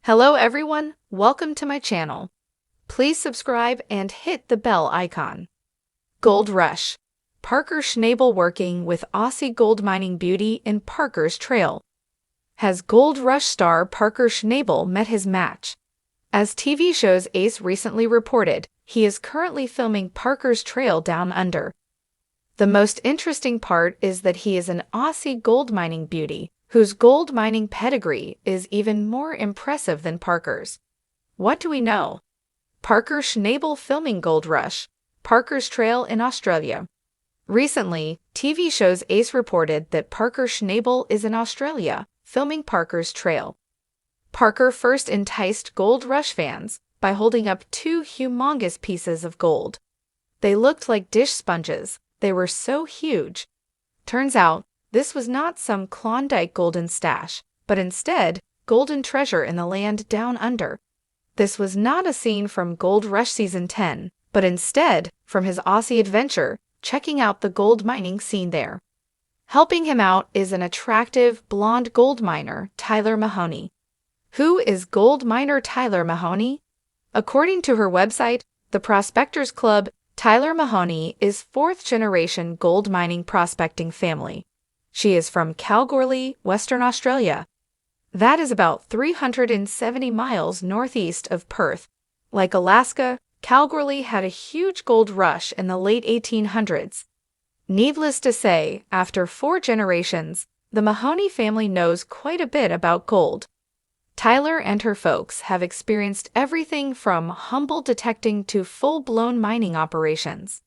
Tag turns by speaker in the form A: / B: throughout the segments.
A: Hello everyone, welcome to my channel. Please subscribe and hit the bell icon. Gold Rush. Parker Schnabel working with Aussie gold mining beauty in Parker's Trail. Has Gold Rush star Parker Schnabel met his match? As TV show's Ace recently reported, he is currently filming Parker's Trail Down Under. The most interesting part is that he is an Aussie gold mining beauty, whose gold mining pedigree is even more impressive than Parker's. What do we know? Parker Schnabel filming Gold Rush, Parker's Trail in Australia. Recently, TV show's Ace reported that Parker Schnabel is in Australia, filming Parker's Trail. Parker first enticed Gold Rush fans by holding up two humongous pieces of gold. They looked like dish sponges, they were so huge. Turns out, this was not some Klondike golden stash, but instead, golden treasure in the land down under. This was not a scene from Gold Rush Season 10, but instead, from his Aussie adventure, checking out the gold mining scene there. Helping him out is an attractive, blonde gold miner, Tyler Mahoney. Who is gold miner Tyler Mahoney? According to her website, the Prospectors Club, Tyler Mahoney is fourth-generation gold mining prospecting family. She is from Kalgoorlie, Western Australia. That is about 370 miles northeast of Perth. Like Alaska, Kalgoorlie had a huge gold rush in the late 1800s. Needless to say, after 4 generations, the Mahoney family knows quite a bit about gold. Tyler and her folks have experienced everything from humble detecting to full-blown mining operations.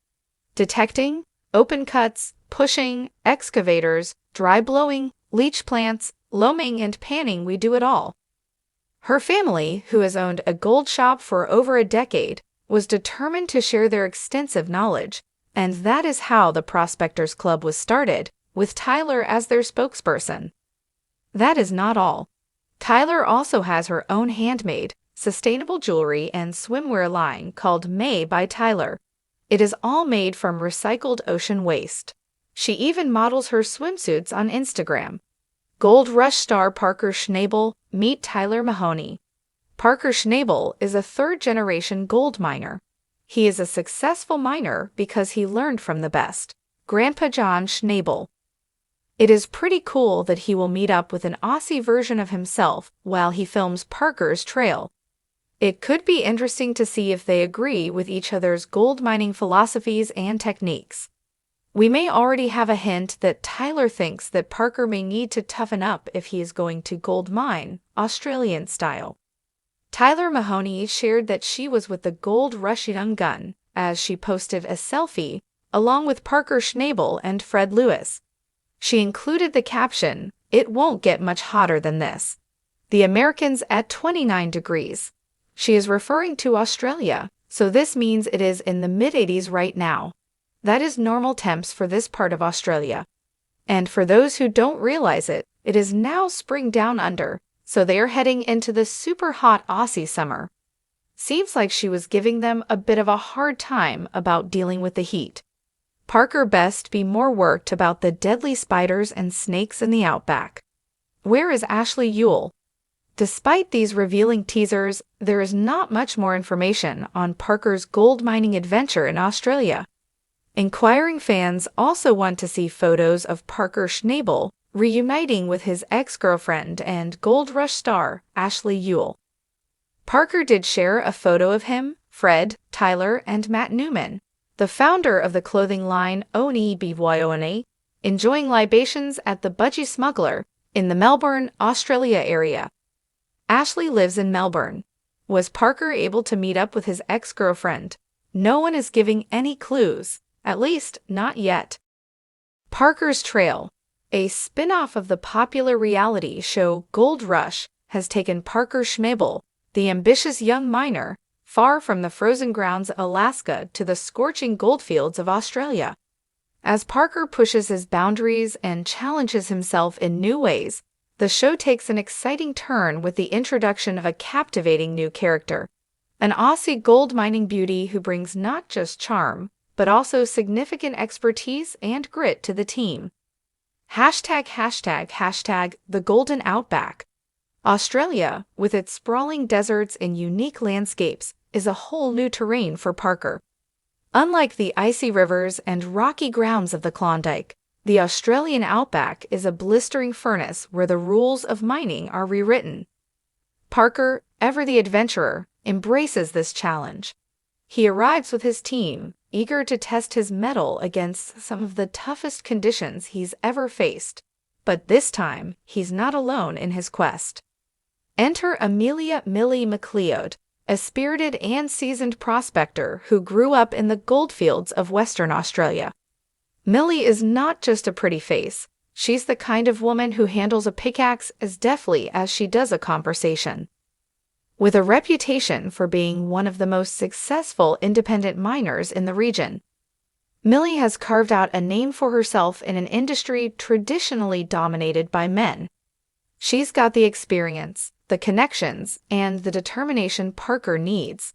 A: Detecting, open cuts, pushing, excavators, dry blowing, leach plants, loaming and panning, we do it all. Her family, who has owned a gold shop for over a decade, was determined to share their extensive knowledge, and that is how the Prospectors Club was started, with Tyler as their spokesperson. That is not all. Tyler also has her own handmade, sustainable jewelry and swimwear line called May by Tyler. It is all made from recycled ocean waste. She even models her swimsuits on Instagram. Gold Rush star Parker Schnabel, meet Tyler Mahoney. Parker Schnabel is a third-generation gold miner. He is a successful miner because he learned from the best, Grandpa John Schnabel. It is pretty cool that he will meet up with an Aussie version of himself while he films Parker's Trail. It could be interesting to see if they agree with each other's gold mining philosophies and techniques. We may already have a hint that Tyler thinks that Parker may need to toughen up if he is going to gold mine, Australian style. Tyler Mahoney shared that she was with the Gold Rush young gun, as she posted a selfie, along with Parker Schnabel and Fred Lewis. She included the caption, "It won't get much hotter than this. The Americans at 29 degrees. She is referring to Australia, so this means it is in the mid-80s right now. That is normal temps for this part of Australia. And for those who don't realize it, it is now spring down under, so they are heading into the super hot Aussie summer." Seems like she was giving them a bit of a hard time about dealing with the heat. Parker best be more worked about the deadly spiders and snakes in the outback. Where is Ashley Ewell? Despite these revealing teasers, there is not much more information on Parker's gold mining adventure in Australia. Inquiring fans also want to see photos of Parker Schnabel reuniting with his ex-girlfriend and Gold Rush star, Ashley Ewell. Parker did share a photo of him, Fred, Tyler, and Matt Newman, the founder of the clothing line Oni Byoone, enjoying libations at the Budgie Smuggler in the Melbourne, Australia area. Ashley lives in Melbourne. Was Parker able to meet up with his ex-girlfriend? No one is giving any clues, at least not yet. Parker's Trail, a spin-off of the popular reality show Gold Rush, has taken Parker Schnabel, the ambitious young miner, far from the frozen grounds of Alaska to the scorching goldfields of Australia. As Parker pushes his boundaries and challenges himself in new ways, the show takes an exciting turn with the introduction of a captivating new character, an Aussie gold mining beauty who brings not just charm, but also significant expertise and grit to the team. ### The Golden Outback. Australia, with its sprawling deserts and unique landscapes, is a whole new terrain for Parker. Unlike the icy rivers and rocky grounds of the Klondike, the Australian outback is a blistering furnace where the rules of mining are rewritten. Parker, ever the adventurer, embraces this challenge. He arrives with his team, eager to test his mettle against some of the toughest conditions he's ever faced. But this time, he's not alone in his quest. Enter Amelia "Millie" McLeod, a spirited and seasoned prospector who grew up in the goldfields of Western Australia. Millie is not just a pretty face. She's the kind of woman who handles a pickaxe as deftly as she does a conversation. With a reputation for being one of the most successful independent miners in the region, Millie has carved out a name for herself in an industry traditionally dominated by men. She's got the experience, the connections, and the determination Parker needs.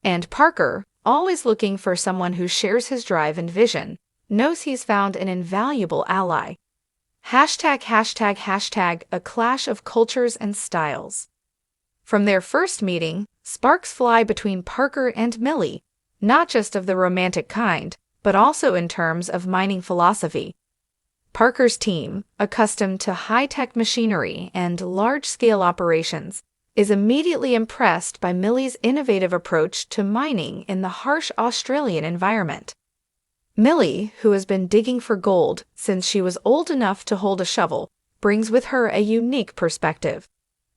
A: And Parker, always looking for someone who shares his drive and vision, knows he's found an invaluable ally. ###, a clash of cultures and styles. From their first meeting, sparks fly between Parker and Millie, not just of the romantic kind, but also in terms of mining philosophy. Parker's team, accustomed to high-tech machinery and large-scale operations, is immediately impressed by Millie's innovative approach to mining in the harsh Australian environment. Millie, who has been digging for gold since she was old enough to hold a shovel, brings with her a unique perspective.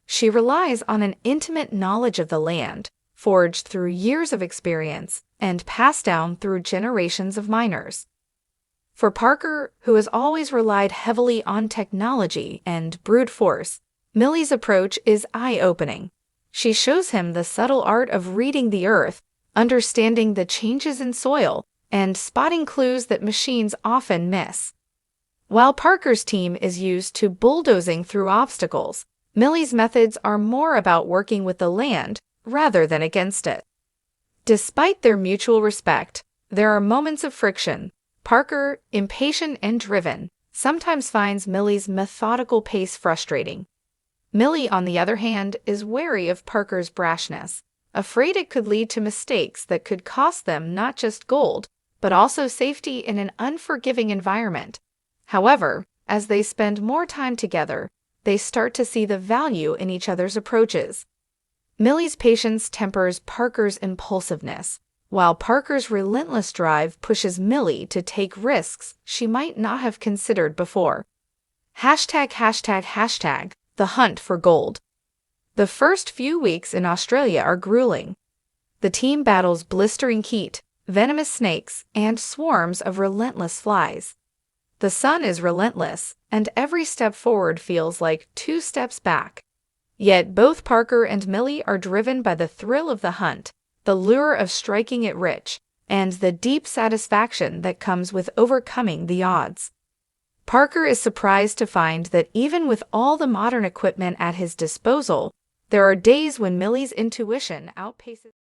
A: She relies on an intimate knowledge of the land, forged through years of experience and passed down through generations of miners. For Parker, who has always relied heavily on technology and brute force, Millie's approach is eye-opening. She shows him the subtle art of reading the earth, understanding the changes in soil, and spotting clues that machines often miss. While Parker's team is used to bulldozing through obstacles, Millie's methods are more about working with the land rather than against it. Despite their mutual respect, there are moments of friction. Parker, impatient and driven, sometimes finds Millie's methodical pace frustrating. Millie, on the other hand, is wary of Parker's brashness, afraid it could lead to mistakes that could cost them not just gold, but also safety in an unforgiving environment. However, as they spend more time together, they start to see the value in each other's approaches. Millie's patience tempers Parker's impulsiveness, while Parker's relentless drive pushes Millie to take risks she might not have considered before. ###, the hunt for gold. The first few weeks in Australia are grueling. The team battles blistering heat, venomous snakes, and swarms of relentless flies. The sun is relentless, and every step forward feels like 2 steps back. Yet both Parker and Millie are driven by the thrill of the hunt, the lure of striking it rich, and the deep satisfaction that comes with overcoming the odds. Parker is surprised to find that even with all the modern equipment at his disposal, there are days when Millie's intuition outpaces